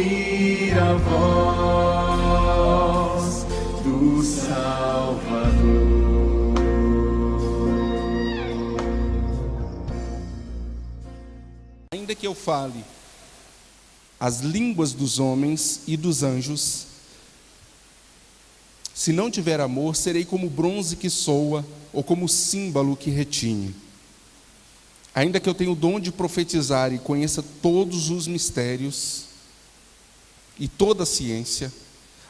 ouvir a voz do Salvador. Ainda que eu fale as línguas dos homens e dos anjos, se não tiver amor, serei como bronze que soa, ou como símbolo que retine. Ainda que eu tenha o dom de profetizar e conheça todos os mistérios e toda a ciência,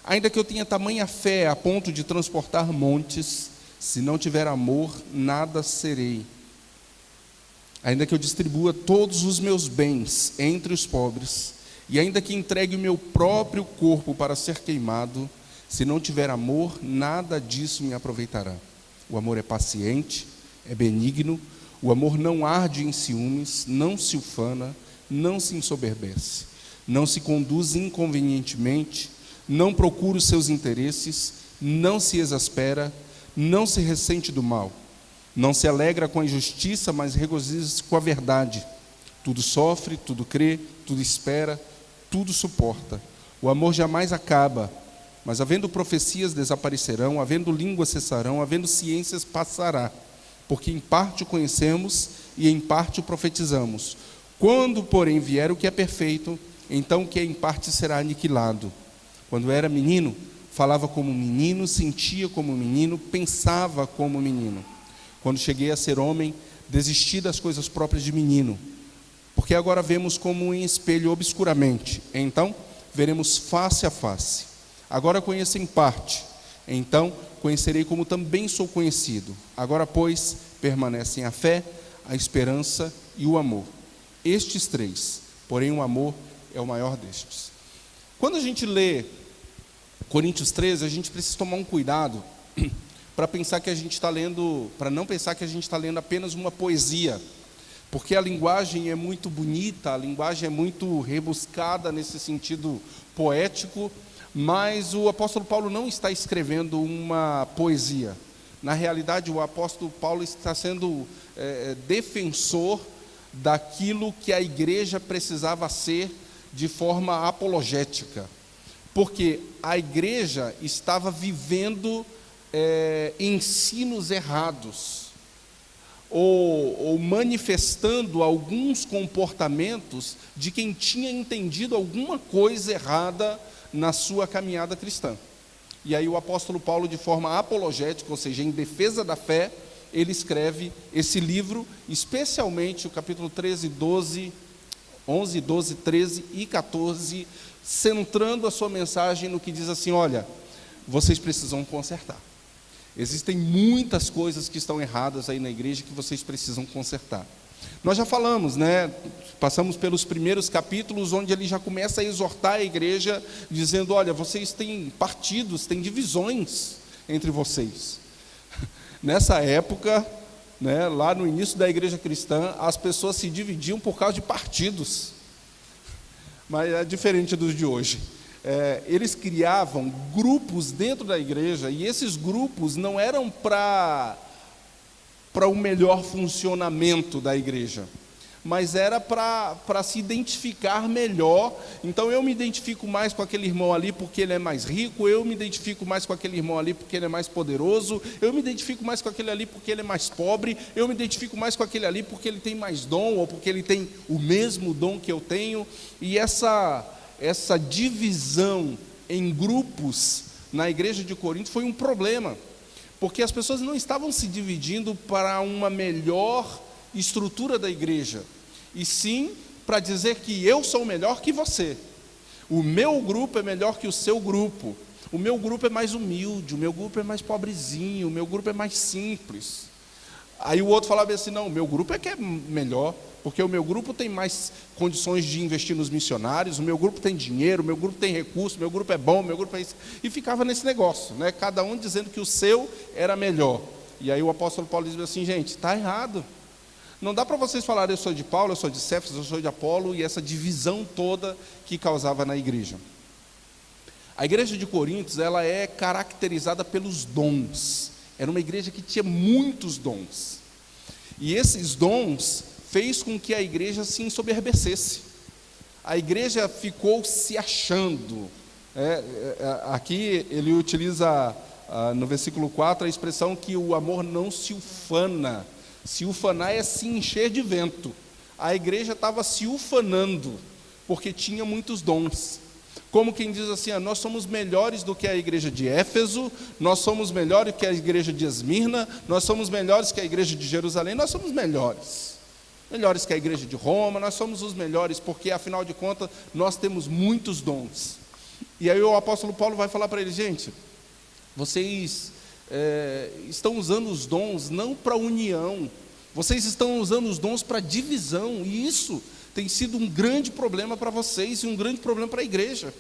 ainda que eu tenha tamanha fé a ponto de transportar montes, se não tiver amor, nada serei. Ainda que eu distribua todos os meus bens entre os pobres, e ainda que entregue o meu próprio corpo para ser queimado, se não tiver amor, nada disso me aproveitará. O amor é paciente, é benigno, o amor não arde em ciúmes, não se ufana, não se ensoberbece, não se conduz inconvenientemente, não procura os seus interesses, não se exaspera, não se ressente do mal, não se alegra com a injustiça, mas regozija-se com a verdade. Tudo sofre, tudo crê, tudo espera, tudo suporta. O amor jamais acaba, mas havendo profecias desaparecerão, havendo línguas cessarão, havendo ciências passará, porque em parte o conhecemos e em parte o profetizamos. Quando, porém, vier o que é perfeito, então o que é em parte será aniquilado. Quando era menino, falava como menino, sentia como menino, pensava como menino. Quando cheguei a ser homem, desisti das coisas próprias de menino, porque agora vemos como em espelho obscuramente, então veremos face a face. Agora conheço em parte, então conhecerei como também sou conhecido. Agora, pois, permanecem a fé, a esperança e o amor. Estes três, porém o amor é o maior destes. Quando a gente lê Coríntios 13, a gente precisa tomar um cuidado para pensar que a gente está lendo, para não pensar que a gente está lendo apenas uma poesia, porque a linguagem é muito bonita, a linguagem é muito rebuscada nesse sentido poético, mas o apóstolo Paulo não está escrevendo uma poesia. Na realidade, o apóstolo Paulo está sendo defensor daquilo que a igreja precisava ser de forma apologética, porque a igreja estava vivendo ensinos errados, ou manifestando alguns comportamentos de quem tinha entendido alguma coisa errada na sua caminhada cristã. E aí o apóstolo Paulo, de forma apologética, ou seja, em defesa da fé, ele escreve esse livro, especialmente o capítulo 13, 12, 11, 12, 13 e 14, centrando a sua mensagem no que diz assim: olha, vocês precisam consertar. Existem muitas coisas que estão erradas aí na igreja que vocês precisam consertar. Nós já falamos, né? Passamos pelos primeiros capítulos, onde ele já começa a exortar a igreja, dizendo: olha, vocês têm partidos, têm divisões entre vocês. Nessa época, né, lá no início da igreja cristã, as pessoas se dividiam por causa de partidos, mas é diferente dos de hoje. Eles criavam grupos dentro da igreja, e esses grupos não eram para o melhor funcionamento da igreja, mas era para se identificar melhor. Então eu me identifico mais com aquele irmão ali porque ele é mais rico, eu me identifico mais com aquele irmão ali porque ele é mais poderoso, eu me identifico mais com aquele ali porque ele é mais pobre, eu me identifico mais com aquele ali porque ele tem mais dom, ou porque ele tem o mesmo dom que eu tenho. E essa divisão em grupos na igreja de Corinto foi um problema, porque as pessoas não estavam se dividindo para uma melhor estrutura da igreja, e sim para dizer que eu sou melhor que você, o meu grupo é melhor que o seu grupo, o meu grupo é mais humilde, o meu grupo é mais pobrezinho, o meu grupo é mais simples. Aí o outro falava assim: não, o meu grupo é que é melhor, porque o meu grupo tem mais condições de investir nos missionários, o meu grupo tem dinheiro, o meu grupo tem recurso, o meu grupo é bom, o meu grupo é isso. E ficava nesse negócio, né? Cada um dizendo que o seu era melhor. E aí o apóstolo Paulo diz assim: gente, está errado. Não dá para vocês falarem: eu sou de Paulo, eu sou de Cefas, eu sou de Apolo, e essa divisão toda que causava na igreja. A igreja de Coríntios, ela é caracterizada pelos dons. Era uma igreja que tinha muitos dons, e esses dons fez com que a igreja se ensoberbecesse. a igreja ficou se achando. Aqui ele utiliza, no versículo 4, a expressão que o amor não se ufana. Se ufanar é se encher de vento. A igreja estava se ufanando, porque tinha muitos dons. Como quem diz assim, nós somos melhores do que a igreja de Éfeso, nós somos melhores que a igreja de Esmirna, nós somos melhores que a igreja de Jerusalém, nós somos melhores que a igreja de Roma, nós somos os melhores, porque afinal de contas, nós temos muitos dons. E aí o apóstolo Paulo vai falar para eles, gente, vocês estão usando os dons não para união, vocês estão usando os dons para divisão, e isso tem sido um grande problema para vocês e um grande problema para a igreja.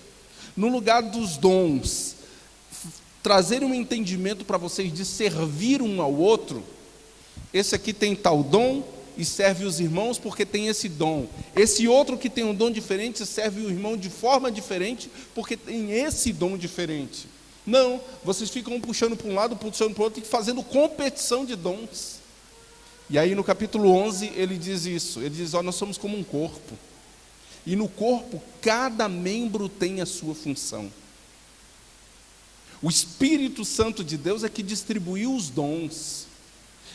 No lugar dos dons trazerem um entendimento para vocês de servir um ao outro, esse aqui tem tal dom e serve os irmãos porque tem esse dom. Esse outro que tem um dom diferente serve o irmão de forma diferente porque tem esse dom diferente. Não, vocês ficam puxando para um lado, puxando para o outro e fazendo competição de dons. E aí no capítulo 11 ele diz isso, ele diz, nós somos como um corpo, e no corpo cada membro tem a sua função. O Espírito Santo de Deus é que distribuiu os dons,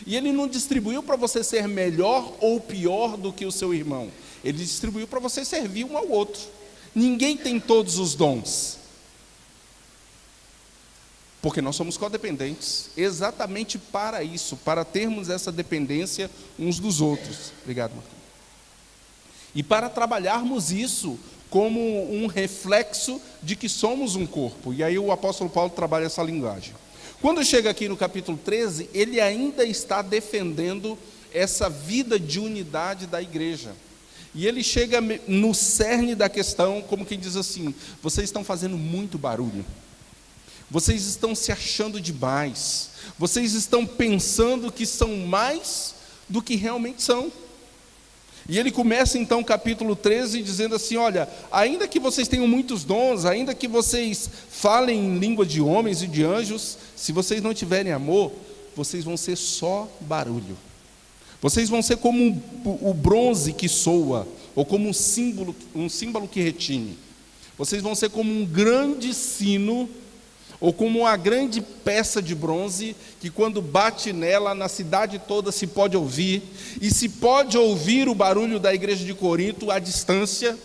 e ele não distribuiu para você ser melhor ou pior do que o seu irmão, ele distribuiu para você servir um ao outro. Ninguém tem todos os dons, porque nós somos codependentes, exatamente para isso, para termos essa dependência uns dos outros. Obrigado, Marcos. E para trabalharmos isso como um reflexo de que somos um corpo. E aí o apóstolo Paulo trabalha essa linguagem. Quando chega aqui no capítulo 13, ele ainda está defendendo essa vida de unidade da igreja. E ele chega no cerne da questão, como quem diz assim, vocês estão fazendo muito barulho. Vocês estão se achando demais, vocês estão pensando que são mais do que realmente são. E ele começa então o capítulo 13 dizendo assim, olha, ainda que vocês tenham muitos dons, ainda que vocês falem em língua de homens e de anjos, se vocês não tiverem amor, vocês vão ser só barulho. Vocês vão ser como o bronze que soa, ou como um símbolo que retine. Vocês vão ser como um grande sino, ou como uma grande peça de bronze, que quando bate nela, na cidade toda se pode ouvir, e se pode ouvir o barulho da igreja de Corinto à distância,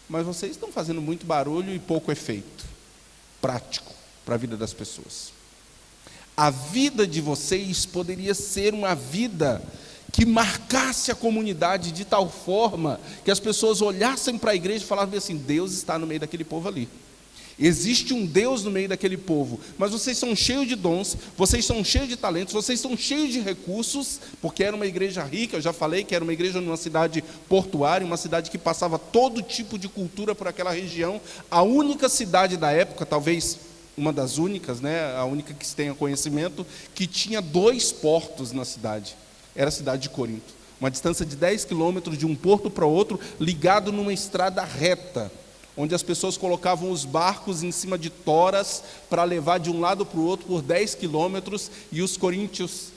mas vocês estão fazendo muito barulho e pouco efeito prático para a vida das pessoas. A vida de vocês poderia ser uma vida que marcasse a comunidade de tal forma, que as pessoas olhassem para a igreja e falassem assim, Deus está no meio daquele povo ali. Existe um Deus no meio daquele povo, mas vocês são cheios de dons, vocês são cheios de talentos, vocês são cheios de recursos, porque era uma igreja rica, eu já falei que era uma igreja numa cidade portuária, uma cidade que passava todo tipo de cultura por aquela região, a única cidade da época, talvez uma das únicas, a única que se tenha conhecimento, que tinha 2 portos na cidade, era a cidade de Corinto, uma distância de 10 quilômetros de um porto para outro, ligado numa estrada reta, onde as pessoas colocavam os barcos em cima de toras para levar de um lado para o outro por 10 quilômetros, e os coríntios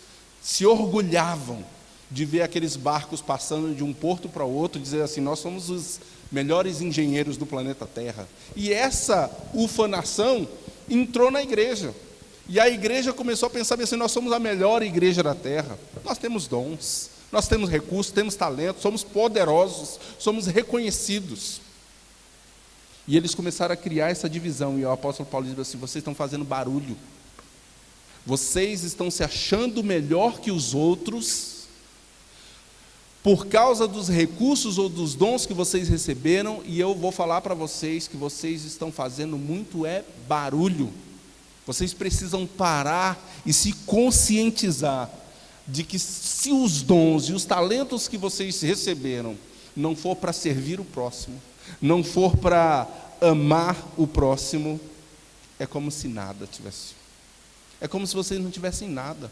se orgulhavam de ver aqueles barcos passando de um porto para o outro, dizer assim, nós somos os melhores engenheiros do planeta Terra. E essa ufanação entrou na igreja, e a igreja começou a pensar assim, nós somos a melhor igreja da Terra, nós temos dons, nós temos recursos, temos talento, somos poderosos, somos reconhecidos. E eles começaram a criar essa divisão, e o apóstolo Paulo diz assim, vocês estão fazendo barulho, vocês estão se achando melhor que os outros, por causa dos recursos ou dos dons que vocês receberam, e eu vou falar para vocês que vocês estão fazendo muito barulho. Vocês precisam parar e se conscientizar de que se os dons e os talentos que vocês receberam não for para servir o próximo, não for para amar o próximo, é como se nada tivesse. É como se vocês não tivessem nada.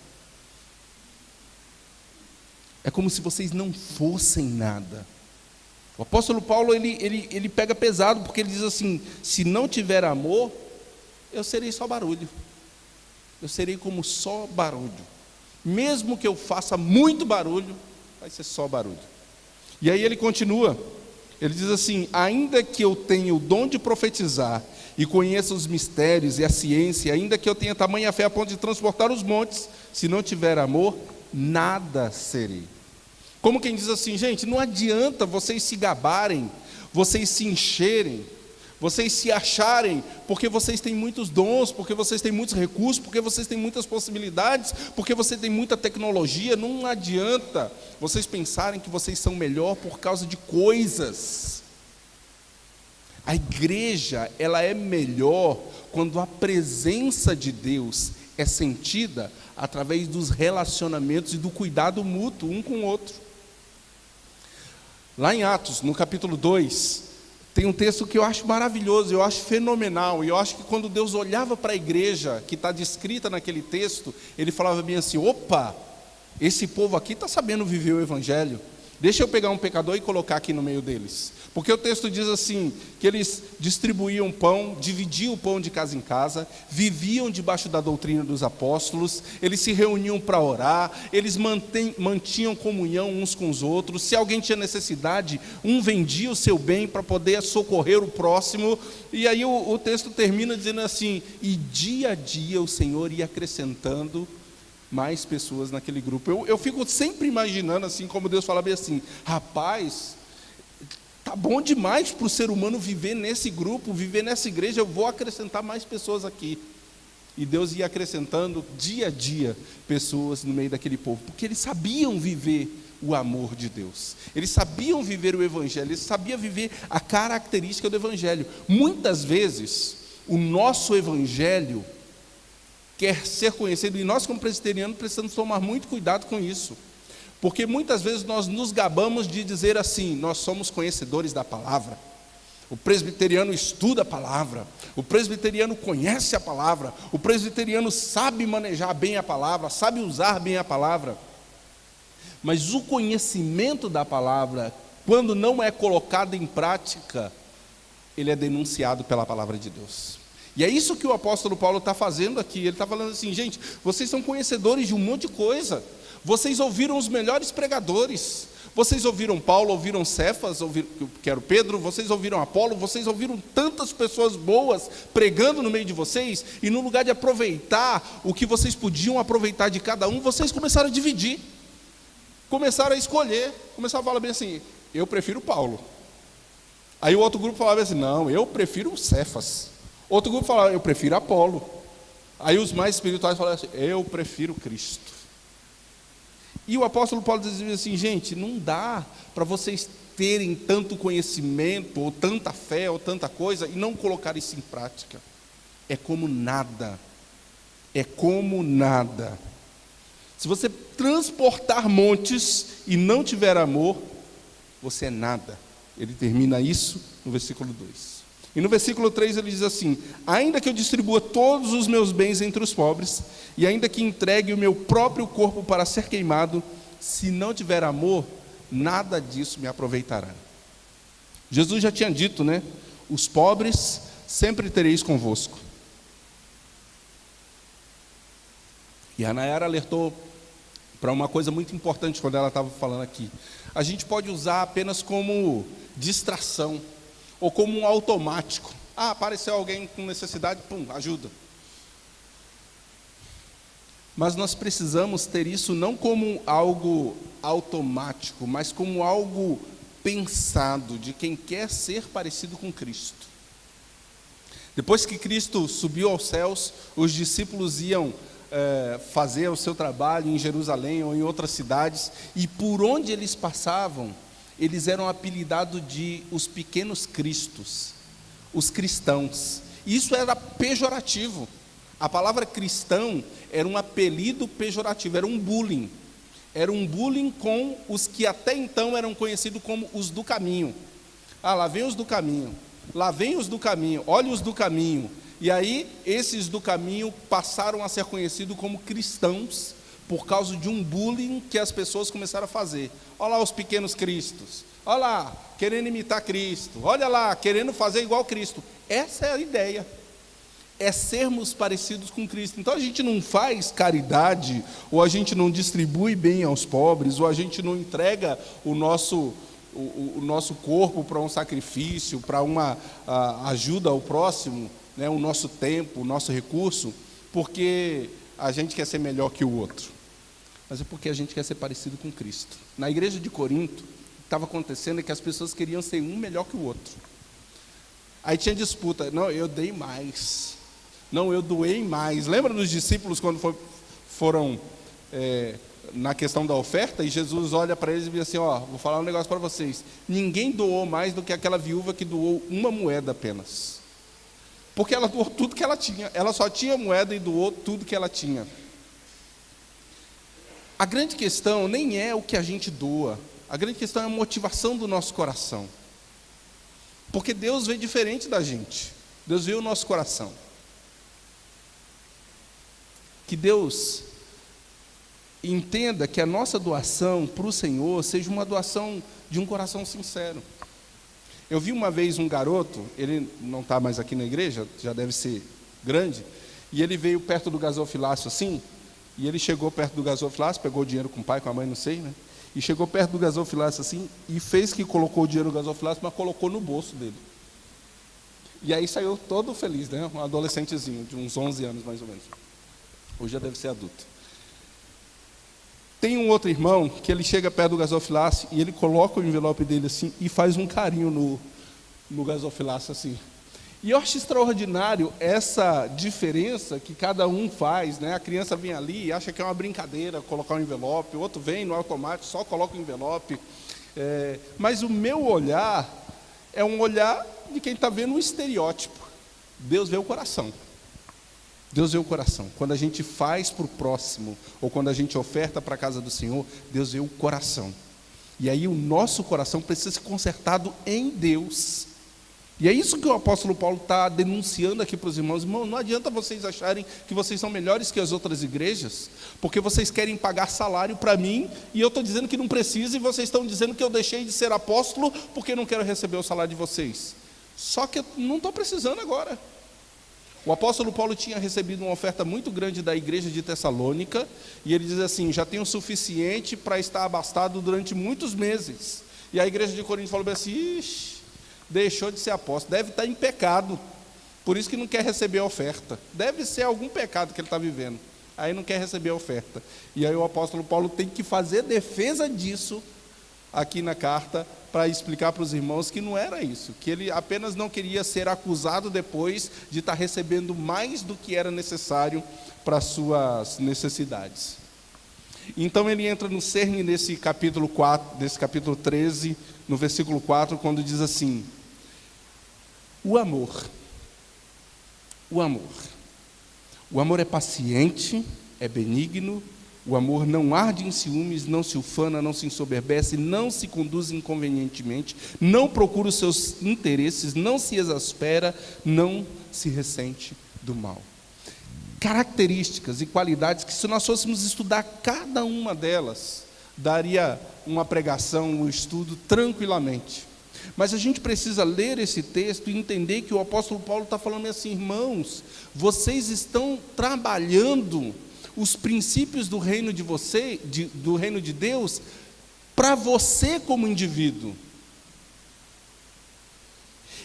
É como se vocês não fossem nada. O apóstolo Paulo, ele pega pesado, porque ele diz assim, se não tiver amor, eu serei só barulho. Eu serei como só barulho. Mesmo que eu faça muito barulho, vai ser só barulho. E aí ele continua, Ele diz assim: ainda que eu tenha o dom de profetizar e conheça os mistérios e a ciência, ainda que eu tenha tamanha fé a ponto de transportar os montes, se não tiver amor, nada serei. Como quem diz assim: gente, não adianta vocês se gabarem, vocês se encherem, vocês se acharem, porque vocês têm muitos dons, porque vocês têm muitos recursos, porque vocês têm muitas possibilidades, porque você tem muita tecnologia. Não adianta vocês pensarem que vocês são melhor por causa de coisas. A igreja, ela é melhor quando a presença de Deus é sentida através dos relacionamentos e do cuidado mútuo um com o outro. Lá em Atos, no capítulo 2, tem um texto que eu acho maravilhoso, eu acho fenomenal, e eu acho que quando Deus olhava para a igreja que está descrita naquele texto, Ele falava bem assim: opa, esse povo aqui está sabendo viver o Evangelho, deixa eu pegar um pecador e colocar aqui no meio deles. Porque o texto diz assim, que eles distribuíam pão, dividiam o pão de casa em casa, viviam debaixo da doutrina dos apóstolos, eles se reuniam para orar, eles mantinham comunhão uns com os outros. Se alguém tinha necessidade, um vendia o seu bem para poder socorrer o próximo. E aí o texto termina dizendo assim: e dia a dia o Senhor ia acrescentando mais pessoas naquele grupo. Eu fico sempre imaginando assim, como Deus fala bem assim: rapaz, tá bom demais para o ser humano viver nesse grupo, viver nessa igreja, eu vou acrescentar mais pessoas aqui. E Deus ia acrescentando dia a dia pessoas no meio daquele povo, porque eles sabiam viver o amor de Deus, eles sabiam viver o Evangelho, eles sabiam viver a característica do Evangelho. Muitas vezes o nosso Evangelho quer ser conhecido, e nós como presbiterianos precisamos tomar muito cuidado com isso, porque muitas vezes nós nos gabamos de dizer assim: nós somos conhecedores da palavra, o presbiteriano estuda a palavra, o presbiteriano conhece a palavra, o presbiteriano sabe manejar bem a palavra, sabe usar bem a palavra. Mas o conhecimento da palavra, quando não é colocado em prática, ele é denunciado pela palavra de Deus. E é isso que o apóstolo Paulo está fazendo aqui. Ele está falando assim: gente, vocês são conhecedores de um monte de coisa, vocês ouviram os melhores pregadores, vocês ouviram Paulo, ouviram Cefas, que era o Pedro, vocês ouviram Apolo, vocês ouviram tantas pessoas boas pregando no meio de vocês, e no lugar de aproveitar o que vocês podiam aproveitar de cada um, vocês começaram a dividir, começaram a escolher, começaram a falar bem assim: eu prefiro Paulo. Aí o outro grupo falava assim: não, eu prefiro Cefas. Outro grupo falava: eu prefiro Apolo. Aí os mais espirituais falavam assim: eu prefiro Cristo. E o apóstolo Paulo dizia assim: gente, não dá para vocês terem tanto conhecimento, ou tanta fé, ou tanta coisa, e não colocar isso em prática. É como nada. É como nada. Se você transportar montes e não tiver amor, você é nada. Ele termina isso no versículo 2. E no versículo 3 ele diz assim: ainda que eu distribua todos os meus bens entre os pobres, e ainda que entregue o meu próprio corpo para ser queimado, se não tiver amor, nada disso me aproveitará. Jesus já tinha dito, né? Os pobres sempre tereis convosco. E a Nayara alertou para uma coisa muito importante quando ela estava falando aqui. A gente pode usar apenas como distração, ou como um automático. Ah, apareceu alguém com necessidade, pum, ajuda. Mas nós precisamos ter isso não como algo automático, mas como algo pensado de quem quer ser parecido com Cristo. Depois que Cristo subiu aos céus, os discípulos iam fazer o seu trabalho em Jerusalém ou em outras cidades, e por onde eles passavam, eles eram apelidados de os pequenos cristos, os cristãos. Isso era pejorativo. A palavra cristão era um apelido pejorativo, era um bullying. Era um bullying com os que até então eram conhecidos como os do caminho. Ah, lá vem os do caminho, lá vem os do caminho, olha os do caminho. E aí, esses do caminho passaram a ser conhecidos como cristãos, por causa de um bullying que as pessoas começaram a fazer. Olha lá os pequenos cristos, olha lá, querendo imitar Cristo, olha lá, querendo fazer igual Cristo. Essa é a ideia, é sermos parecidos com Cristo. Então a gente não faz caridade, ou a gente não distribui bem aos pobres, ou a gente não entrega o nosso o nosso corpo para um sacrifício, para uma ajuda ao próximo, né, o nosso tempo, o nosso recurso, porque a gente quer ser melhor que o outro, mas é porque a gente quer ser parecido com Cristo. Na igreja de Corinto, o que estava acontecendo é que as pessoas queriam ser um melhor que o outro. Aí tinha disputa, não, eu dei mais, não, eu doei mais. Lembra dos discípulos quando foram na questão da oferta, e Jesus olha para eles e diz assim, vou falar um negócio para vocês, ninguém doou mais do que aquela viúva que doou uma moeda apenas, porque ela doou tudo que ela tinha, ela só tinha moeda e doou tudo que ela tinha. A grande questão nem é o que a gente doa, a grande questão é a motivação do nosso coração, porque Deus vê diferente da gente, Deus vê o nosso coração. Que Deus entenda que a nossa doação para o Senhor seja uma doação de um coração sincero. Eu vi uma vez um garoto, ele não está mais aqui na igreja, já deve ser grande, e ele veio perto do gasofilácio assim, e ele chegou perto do gasofilácio, pegou o dinheiro com o pai, com a mãe, não sei, né? E chegou perto do gasofilácio assim, e fez que colocou o dinheiro no gasofilácio, mas colocou no bolso dele. E aí saiu todo feliz, né? Um adolescentezinho, de uns 11 anos mais ou menos. Hoje já deve ser adulto. Tem um outro irmão que ele chega perto do gasofilácio e ele coloca o envelope dele assim e faz um carinho no gasofilácio assim. E eu acho extraordinário essa diferença que cada um faz, né? A criança vem ali e acha que é uma brincadeira colocar um envelope, o outro vem no automático, só coloca o envelope. Mas o meu olhar é um olhar de quem está vendo um estereótipo. Deus vê o coração. Deus vê o coração. Quando a gente faz para o próximo, ou quando a gente oferta para a casa do Senhor, Deus vê o coração. E aí o nosso coração precisa ser consertado em Deus. E é isso que o apóstolo Paulo está denunciando aqui para os irmãos. Irmão, não adianta vocês acharem que vocês são melhores que as outras igrejas, porque vocês querem pagar salário para mim, e eu estou dizendo que não precisa, e vocês estão dizendo que eu deixei de ser apóstolo, porque não quero receber o salário de vocês. Só que eu não estou precisando agora. O apóstolo Paulo tinha recebido uma oferta muito grande da igreja de Tessalônica, e ele diz assim, já tenho o suficiente para estar abastado durante muitos meses. E a igreja de Corinto falou assim, ixi, deixou de ser apóstolo, deve estar em pecado, por isso que não quer receber a oferta. Deve ser algum pecado que ele está vivendo, aí não quer receber a oferta. E aí o apóstolo Paulo tem que fazer defesa disso, aqui na carta, para explicar para os irmãos que não era isso, que ele apenas não queria ser acusado depois de estar recebendo mais do que era necessário para as suas necessidades. Então ele entra no cerne desse capítulo 4, desse capítulo 13, no versículo 4, quando diz assim, o amor é paciente, é benigno, o amor não arde em ciúmes, não se ufana, não se ensoberbece, não se conduz inconvenientemente, não procura os seus interesses, não se exaspera, não se ressente do mal. Características e qualidades que, se nós fôssemos estudar cada uma delas, daria uma pregação, um estudo tranquilamente. Mas a gente precisa ler esse texto e entender que o apóstolo Paulo está falando assim, irmãos, vocês estão trabalhando os princípios do reino do reino de Deus, para você como indivíduo.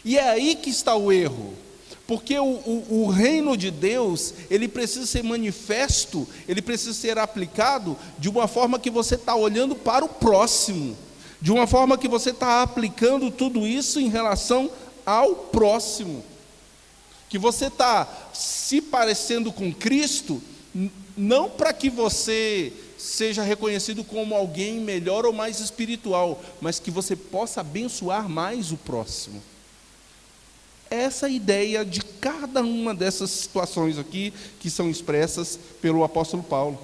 E é aí que está o erro, porque o reino de Deus, ele precisa ser manifesto, ele precisa ser aplicado de uma forma que você está olhando para o próximo, de uma forma que você está aplicando tudo isso em relação ao próximo, que você está se parecendo com Cristo, não para que você seja reconhecido como alguém melhor ou mais espiritual, mas que você possa abençoar mais o próximo. Essa é a ideia de cada uma dessas situações aqui, que são expressas pelo apóstolo Paulo.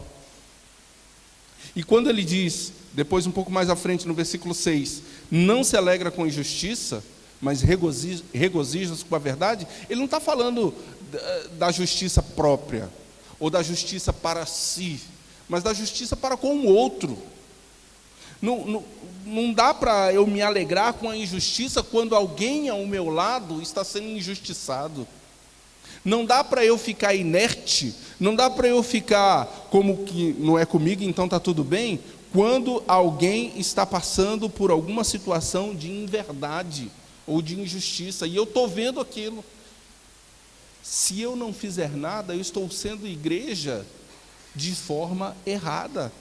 E quando ele diz, depois um pouco mais à frente, no versículo 6, não se alegra com a injustiça, mas regozija-se com a verdade, ele não está falando da justiça própria, ou da justiça para si, mas da justiça para com o outro. Não dá para eu me alegrar com a injustiça quando alguém ao meu lado está sendo injustiçado. Não dá para eu ficar inerte, não dá para eu ficar como que não é comigo, então está tudo bem, quando alguém está passando por alguma situação de inverdade ou de injustiça, e eu estou vendo aquilo. Se eu não fizer nada, eu estou sendo igreja de forma errada.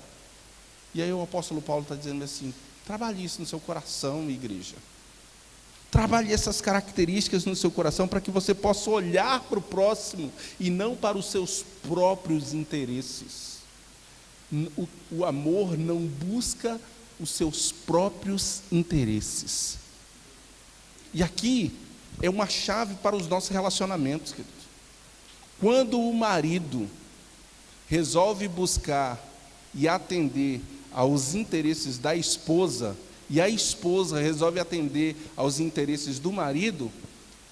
E aí o apóstolo Paulo está dizendo assim: trabalhe isso no seu coração, igreja. Trabalhe essas características no seu coração para que você possa olhar para o próximo e não para os seus próprios interesses. O amor não busca os seus próprios interesses. E aqui é uma chave para os nossos relacionamentos, queridos. Quando o marido resolve buscar e atender aos interesses da esposa, e a esposa resolve atender aos interesses do marido,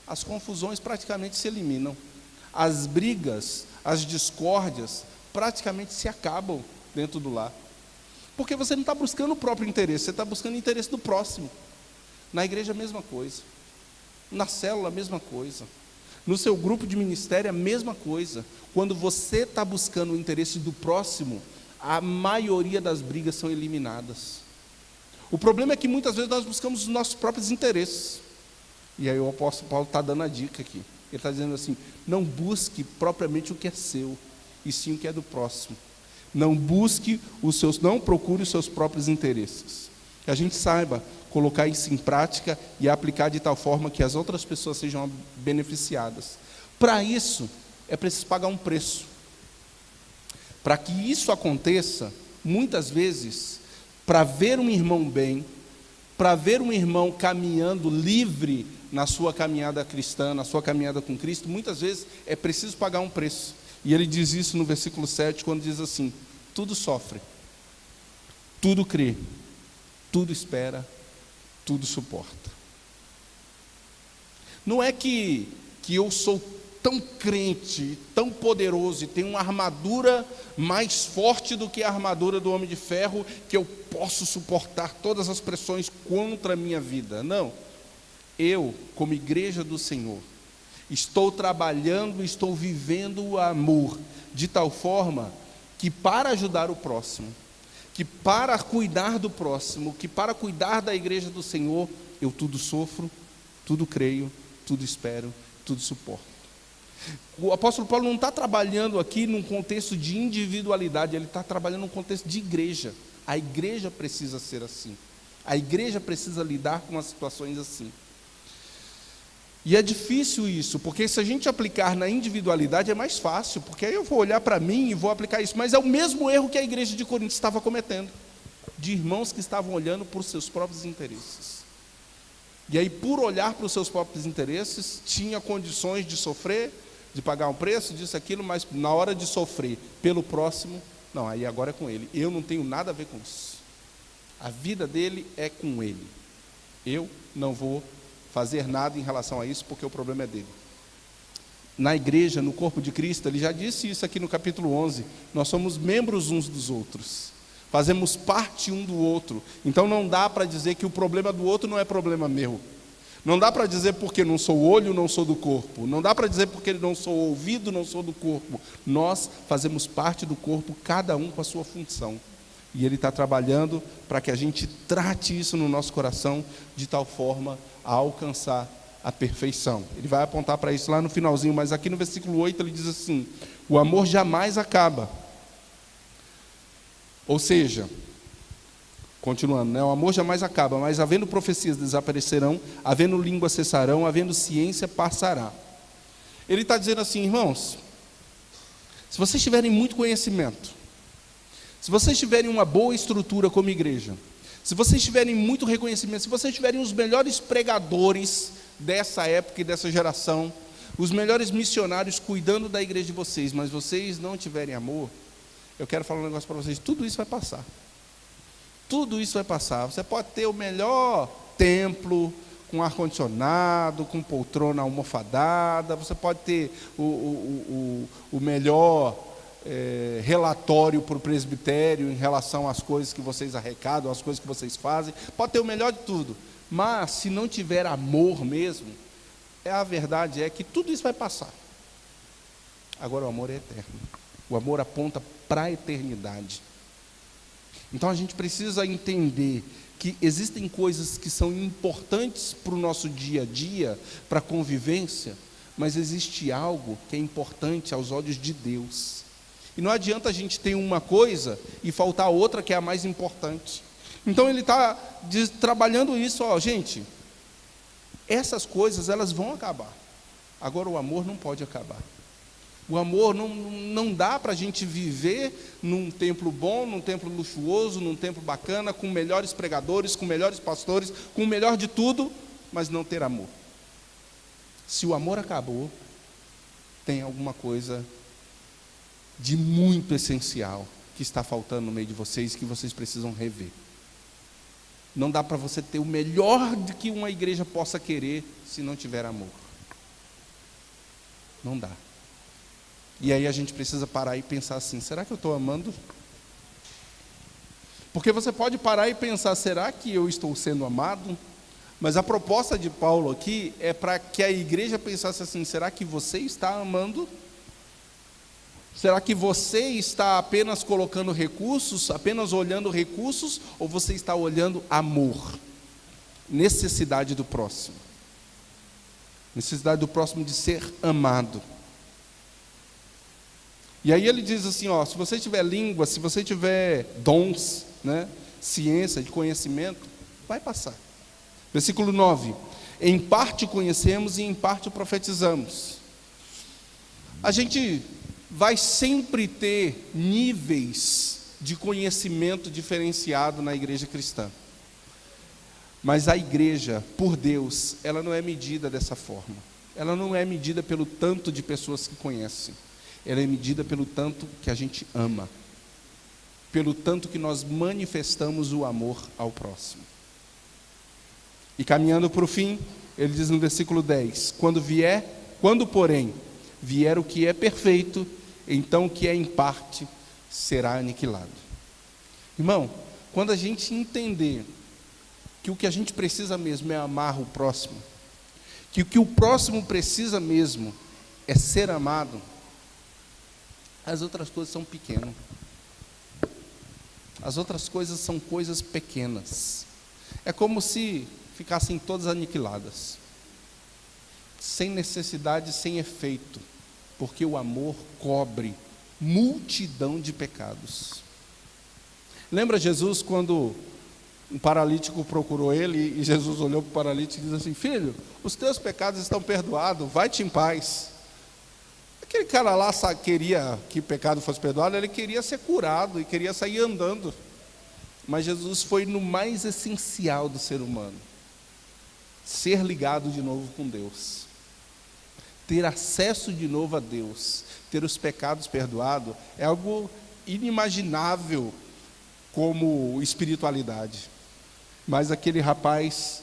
as confusões praticamente se eliminam. As brigas, as discórdias praticamente se acabam dentro do lar. Porque você não está buscando o próprio interesse, você está buscando o interesse do próximo. Na igreja a mesma coisa. Na célula a mesma coisa. No seu grupo de ministério a mesma coisa. Quando você está buscando o interesse do próximo, a maioria das brigas são eliminadas. O problema é que muitas vezes nós buscamos os nossos próprios interesses. E aí o apóstolo Paulo está dando a dica aqui. Ele está dizendo assim: não busque propriamente o que é seu, e sim o que é do próximo. Não procure os seus próprios interesses. Que a gente saiba colocar isso em prática e aplicar de tal forma que as outras pessoas sejam beneficiadas. Para isso, é preciso pagar um preço. Para que isso aconteça, muitas vezes, para ver um irmão bem, para ver um irmão caminhando livre na sua caminhada cristã, na sua caminhada com Cristo, muitas vezes é preciso pagar um preço. E ele diz isso no versículo 7, quando diz assim: tudo sofre, tudo crê, tudo espera, tudo suporta. Não é que eu sou tão crente, tão poderoso, e tenho uma armadura mais forte do que a armadura do homem de ferro, que eu posso suportar todas as pressões contra a minha vida. Não. Eu, como igreja do Senhor, estou trabalhando, estou vivendo o amor de tal forma que, para ajudar o próximo, que para cuidar do próximo, que para cuidar da igreja do Senhor, eu tudo sofro, tudo creio, tudo espero, tudo suporto. O apóstolo Paulo não está trabalhando aqui num contexto de individualidade, ele está trabalhando num contexto de igreja. A igreja precisa ser assim. A igreja precisa lidar com as situações assim. E é difícil isso, porque se a gente aplicar na individualidade é mais fácil, porque aí eu vou olhar para mim e vou aplicar isso. Mas é o mesmo erro que a igreja de Corinto estava cometendo, de irmãos que estavam olhando por seus próprios interesses. E aí, por olhar para os seus próprios interesses, tinha condições de sofrer, de pagar um preço, disso, aquilo, mas na hora de sofrer pelo próximo, não, aí agora é com ele. Eu não tenho nada a ver com isso. A vida dele é com ele. Eu não vou fazer nada em relação a isso, porque o problema é dele. Na igreja, no corpo de Cristo, ele já disse isso aqui no capítulo 11, nós somos membros uns dos outros, fazemos parte um do outro. Então não dá para dizer que o problema do outro não é problema meu. Não dá para dizer porque não sou olho, não sou do corpo. Não dá para dizer porque não sou ouvido, não sou do corpo. Nós fazemos parte do corpo, cada um com a sua função. E ele está trabalhando para que a gente trate isso no nosso coração de tal forma a alcançar a perfeição. Ele vai apontar para isso lá no finalzinho, mas aqui no versículo 8 ele diz assim: o amor jamais acaba. Ou seja, continuando, né? O amor jamais acaba, mas havendo profecias desaparecerão, havendo língua cessarão, havendo ciência passará. Ele está dizendo assim: irmãos, se vocês tiverem muito conhecimento, se vocês tiverem uma boa estrutura como igreja, se vocês tiverem muito reconhecimento, se vocês tiverem os melhores pregadores dessa época e dessa geração, os melhores missionários cuidando da igreja de vocês, mas vocês não tiverem amor, eu quero falar um negócio para vocês: tudo isso vai passar. Tudo isso vai passar. Você pode ter o melhor templo, com ar-condicionado, com poltrona almofadada, você pode ter o melhor relatório para o presbitério em relação às coisas que vocês arrecadam, às coisas que vocês fazem, pode ter o melhor de tudo, mas se não tiver amor mesmo, a verdade é que tudo isso vai passar. Agora o amor é eterno. O amor aponta para a eternidade. Então a gente precisa entender que existem coisas que são importantes para o nosso dia a dia, para a convivência, mas existe algo que é importante aos olhos de Deus. E não adianta a gente ter uma coisa e faltar outra que é a mais importante. Então ele está trabalhando isso, gente, essas coisas elas vão acabar. Agora o amor não pode acabar. O amor não dá para a gente viver num templo bom, num templo luxuoso, num templo bacana, com melhores pregadores, com melhores pastores, com o melhor de tudo, mas não ter amor. Se o amor acabou, tem alguma coisa de muito essencial que está faltando no meio de vocês, que vocês precisam rever. Não dá para você ter o melhor de que uma igreja possa querer se não tiver amor. Não dá. E aí a gente precisa parar e pensar assim, será que eu estou amando? Porque você pode parar e pensar, será que eu estou sendo amado? Mas a proposta de Paulo aqui é para que a igreja pensasse assim, será que você está amando? Será que você está apenas colocando recursos, apenas olhando recursos, ou você está olhando amor? Necessidade do próximo. Necessidade do próximo de ser amado. E aí ele diz assim, se você tiver língua, se você tiver dons, ciência, de conhecimento, vai passar. Versículo 9. Em parte conhecemos e em parte profetizamos. A gente vai sempre ter níveis de conhecimento diferenciado na igreja cristã. Mas a igreja, por Deus, ela não é medida dessa forma. Ela não é medida pelo tanto de pessoas que conhecem. Ela é medida pelo tanto que a gente ama. Pelo tanto que nós manifestamos o amor ao próximo. E caminhando para o fim, ele diz no versículo 10, quando porém vier o que é perfeito, então o que é em parte será aniquilado. Irmão, quando a gente entender que o que a gente precisa mesmo é amar o próximo, que o que o próximo precisa mesmo é ser amado, as outras coisas são pequenas. As outras coisas são coisas pequenas. É como se ficassem todas aniquiladas, sem necessidade, sem efeito, porque o amor cobre multidão de pecados. Lembra Jesus quando um paralítico procurou ele, e Jesus olhou para o paralítico e disse assim, filho, os teus pecados estão perdoados, vai-te em paz. Aquele cara lá queria que o pecado fosse perdoado, ele queria ser curado e queria sair andando. Mas Jesus foi no mais essencial do ser humano. Ser ligado de novo com Deus. Ter acesso de novo a Deus. Ter os pecados perdoados é algo inimaginável como espiritualidade. Mas aquele rapaz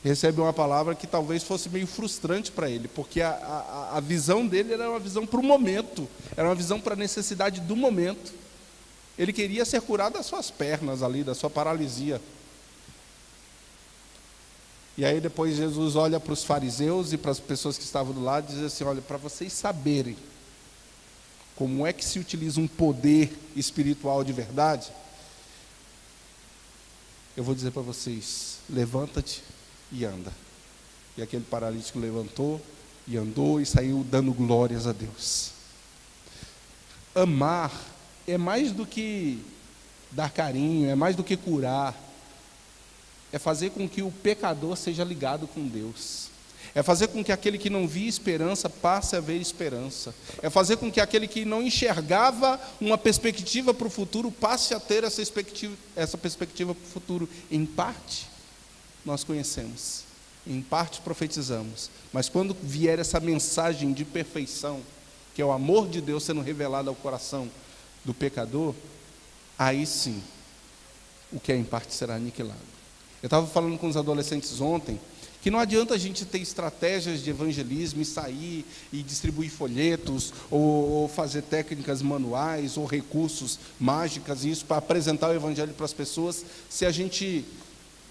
recebe uma palavra que talvez fosse meio frustrante para ele, porque a visão dele era uma visão para o momento, era uma visão para a necessidade do momento. Ele queria ser curado das suas pernas ali, da sua paralisia. E aí depois Jesus olha para os fariseus e para as pessoas que estavam do lado e diz assim, olha, para vocês saberem como é que se utiliza um poder espiritual de verdade, eu vou dizer para vocês, levanta-te e anda. E aquele paralítico levantou e andou e saiu dando glórias a Deus. Amar é mais do que dar carinho, é mais do que curar. É fazer com que o pecador seja ligado com Deus. É fazer com que aquele que não via esperança passe a ver esperança. É fazer com que aquele que não enxergava uma perspectiva para o futuro passe a ter essa perspectiva para o futuro. Em parte, nós conhecemos. Em parte, profetizamos. Mas quando vier essa mensagem de perfeição, que é o amor de Deus sendo revelado ao coração do pecador, aí sim, o que é em parte será aniquilado. Eu estava falando com os adolescentes ontem, que não adianta a gente ter estratégias de evangelismo e sair e distribuir folhetos, ou fazer técnicas manuais, ou recursos mágicas, isso para apresentar o evangelho para as pessoas, se a gente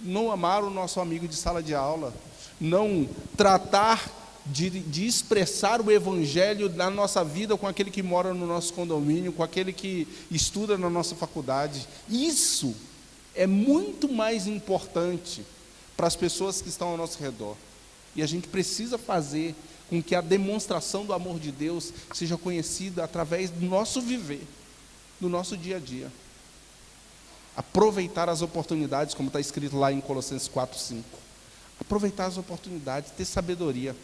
não amar o nosso amigo de sala de aula, não tratar de expressar o Evangelho na nossa vida com aquele que mora no nosso condomínio, com aquele que estuda na nossa faculdade. Isso é muito mais importante para as pessoas que estão ao nosso redor. E a gente precisa fazer com que a demonstração do amor de Deus seja conhecida através do nosso viver, do nosso dia a dia. Aproveitar as oportunidades, como está escrito lá em Colossenses 4:5. Aproveitar as oportunidades, ter sabedoria.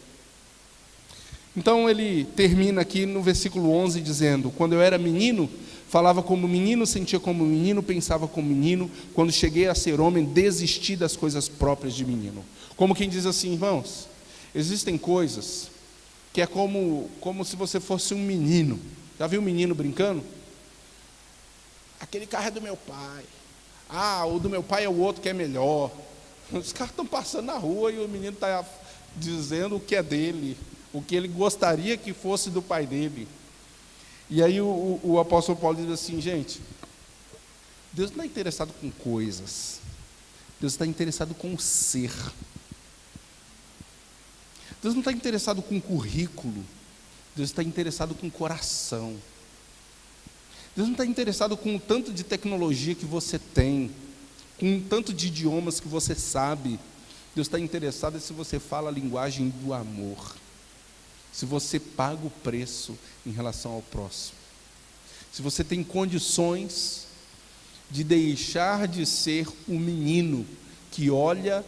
Então ele termina aqui no versículo 11 dizendo: quando eu era menino, falava como menino, sentia como menino, pensava como menino. Quando cheguei a ser homem, desisti das coisas próprias de menino. Como quem diz assim, irmãos, existem coisas que é como se você fosse um menino. Já viu um menino brincando? Aquele carro é do meu pai. O do meu pai é o outro que é melhor. Os caras estão passando na rua e o menino está dizendo o que é dele, o que ele gostaria que fosse do pai dele. E aí o apóstolo Paulo diz assim, gente, Deus não está interessado com coisas, Deus está interessado com o ser. Deus não está interessado com currículo, Deus está interessado com coração. Deus não está interessado com o tanto de tecnologia que você tem, com o tanto de idiomas que você sabe. Deus está interessado se você fala a linguagem do amor, se você paga o preço em relação ao próximo, se você tem condições de deixar de ser o menino que olha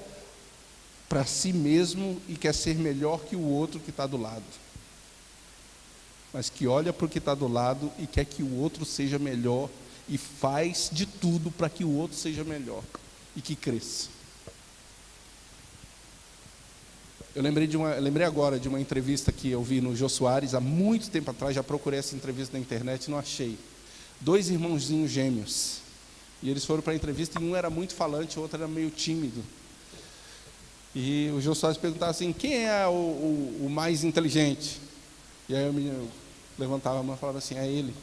para si mesmo e quer ser melhor que o outro que está do lado, mas que olha para o que está do lado e quer que o outro seja melhor e faz de tudo para que o outro seja melhor e que cresça. Eu lembrei agora de uma entrevista que eu vi no Jô Soares há muito tempo atrás. Já procurei essa entrevista na internet e não achei. 2 irmãozinhos gêmeos, e eles foram para a entrevista, e um era muito falante, o outro era meio tímido. E o Jô Soares perguntava assim, quem é o mais inteligente? E aí o menino levantava a mão e falava assim, é ele.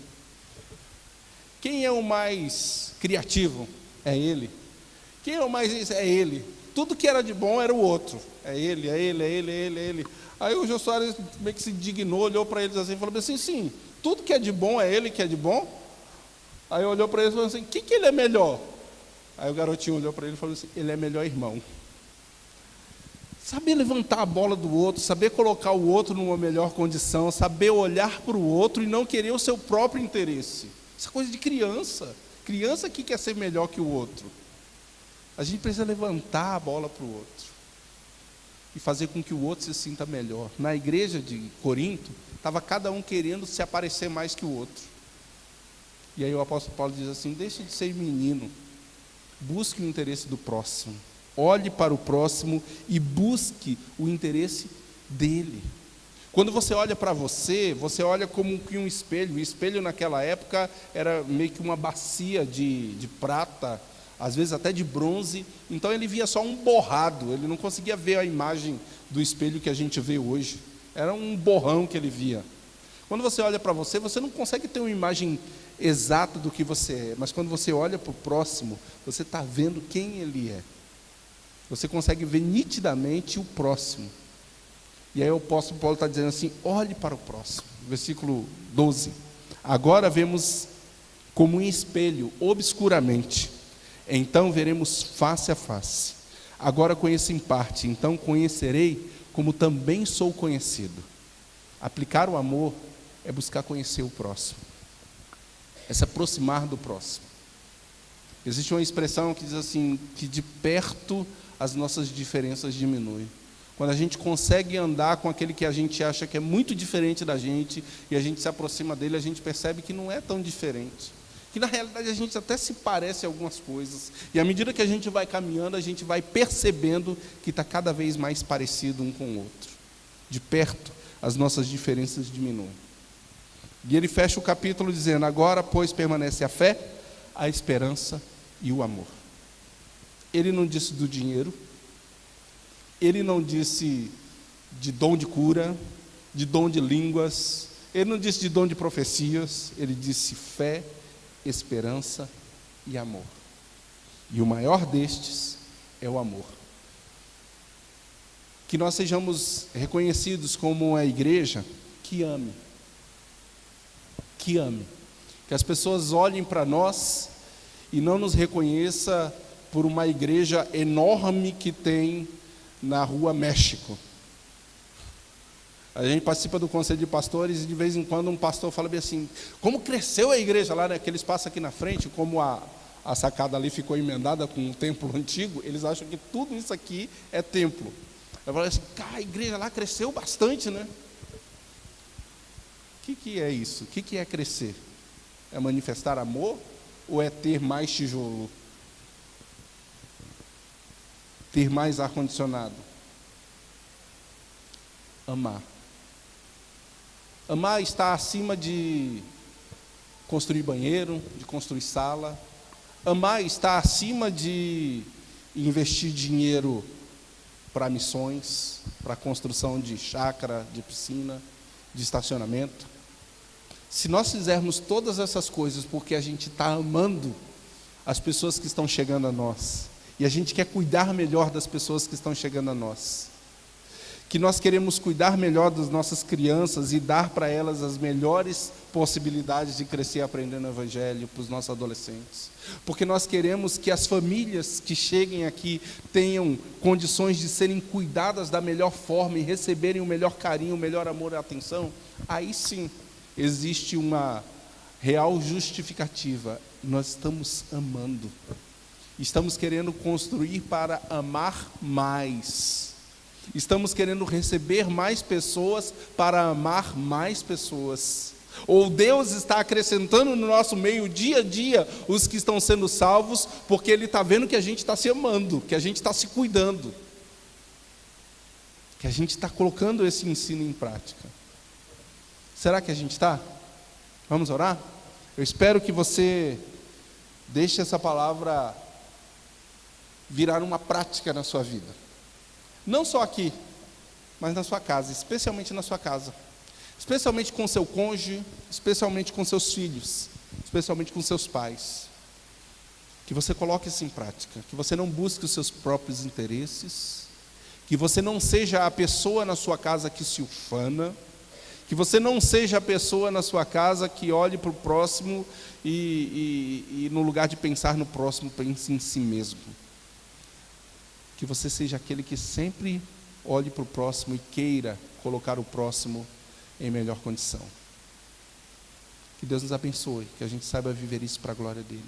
Quem é o mais criativo? É ele. Quem é o mais... É ele. Tudo que era de bom era o outro. É ele, é ele, é ele, é ele, é ele. Aí o Jô Soares meio que se indignou, olhou para eles assim e falou assim, sim, tudo que é de bom é ele que é de bom? Aí olhou para eles e falou assim, que ele é melhor? Aí o garotinho olhou para ele e falou assim, ele é melhor irmão. Saber levantar a bola do outro, saber colocar o outro numa melhor condição, saber olhar para o outro e não querer o seu próprio interesse. Isso é coisa de criança. Criança que quer ser melhor que o outro. A gente precisa levantar a bola para o outro e fazer com que o outro se sinta melhor. Na igreja de Corinto, estava cada um querendo se aparecer mais que o outro. E aí o apóstolo Paulo diz assim, deixe de ser menino, busque o interesse do próximo. Olhe para o próximo e busque o interesse dele. Quando você olha para você, você olha como que um espelho. O espelho naquela época era meio que uma bacia de prata, às vezes até de bronze. Então ele via só um borrado, ele não conseguia ver a imagem do espelho que a gente vê hoje. Era um borrão que ele via. Quando você olha para você, você não consegue ter uma imagem exata do que você é, mas quando você olha para o próximo, você está vendo quem ele é. Você consegue ver nitidamente o próximo. E aí o apóstolo Paulo está dizendo assim, olhe para o próximo. Versículo 12. Agora vemos como um espelho, obscuramente. Então veremos face a face. Agora conheço em parte, então conhecerei como também sou conhecido. Aplicar o amor é buscar conhecer o próximo. É se aproximar do próximo. Existe uma expressão que diz assim, que de perto as nossas diferenças diminuem. Quando a gente consegue andar com aquele que a gente acha que é muito diferente da gente, e a gente se aproxima dele, a gente percebe que não é tão diferente. Que na realidade a gente até se parece em algumas coisas. E à medida que a gente vai caminhando, a gente vai percebendo que está cada vez mais parecido um com o outro. De perto, as nossas diferenças diminuem. E ele fecha o capítulo dizendo, agora, pois, permanece a fé, a esperança e o amor. Ele não disse do dinheiro, ele não disse de dom de cura, de dom de línguas, ele não disse de dom de profecias, ele disse fé, esperança e amor. E o maior destes é o amor. que nós sejamos reconhecidos como uma igreja que ame. Que ame. Que as pessoas olhem para nós e não nos reconheça por uma igreja enorme que tem na Rua México. A gente participa do conselho de pastores e de vez em quando um pastor fala bem assim, como cresceu a igreja lá, né? Que eles passam aqui na frente, como a sacada ali ficou emendada com um templo antigo, eles acham que tudo isso aqui é templo. Eu falo assim, cara, a igreja lá cresceu bastante, né? O que é isso? O que é crescer? É manifestar amor ou é ter mais tijolo? Ter mais ar-condicionado? Amar. Amar está acima de construir banheiro, de construir sala. Amar está acima de investir dinheiro para missões, para construção de chácara, de piscina, de estacionamento. Se nós fizermos todas essas coisas porque a gente está amando as pessoas que estão chegando a nós, e a gente quer cuidar melhor das pessoas que estão chegando a nós, que nós queremos cuidar melhor das nossas crianças e dar para elas as melhores possibilidades de crescer aprendendo o Evangelho para os nossos adolescentes, porque nós queremos que as famílias que cheguem aqui tenham condições de serem cuidadas da melhor forma e receberem o melhor carinho, o melhor amor e atenção, aí sim existe uma real justificativa. Nós estamos amando, estamos querendo construir para amar mais. Estamos querendo receber mais pessoas para amar mais pessoas. Ou Deus está acrescentando no nosso meio, dia a dia, os que estão sendo salvos, porque Ele está vendo que a gente está se amando, que a gente está se cuidando, que a gente está colocando esse ensino em prática. Será que a gente está? Vamos orar? Eu espero que você deixe essa palavra virar uma prática na sua vida. Não só aqui, mas na sua casa, especialmente na sua casa. Especialmente com seu cônjuge, especialmente com seus filhos, especialmente com seus pais. Que você coloque isso em prática, que você não busque os seus próprios interesses, que você não seja a pessoa na sua casa que se ufana, que você não seja a pessoa na sua casa que olhe para o próximo e no lugar de pensar no próximo, pense em si mesmo. Que você seja aquele que sempre olhe para o próximo e queira colocar o próximo em melhor condição. Que Deus nos abençoe, que a gente saiba viver isso para a glória dele.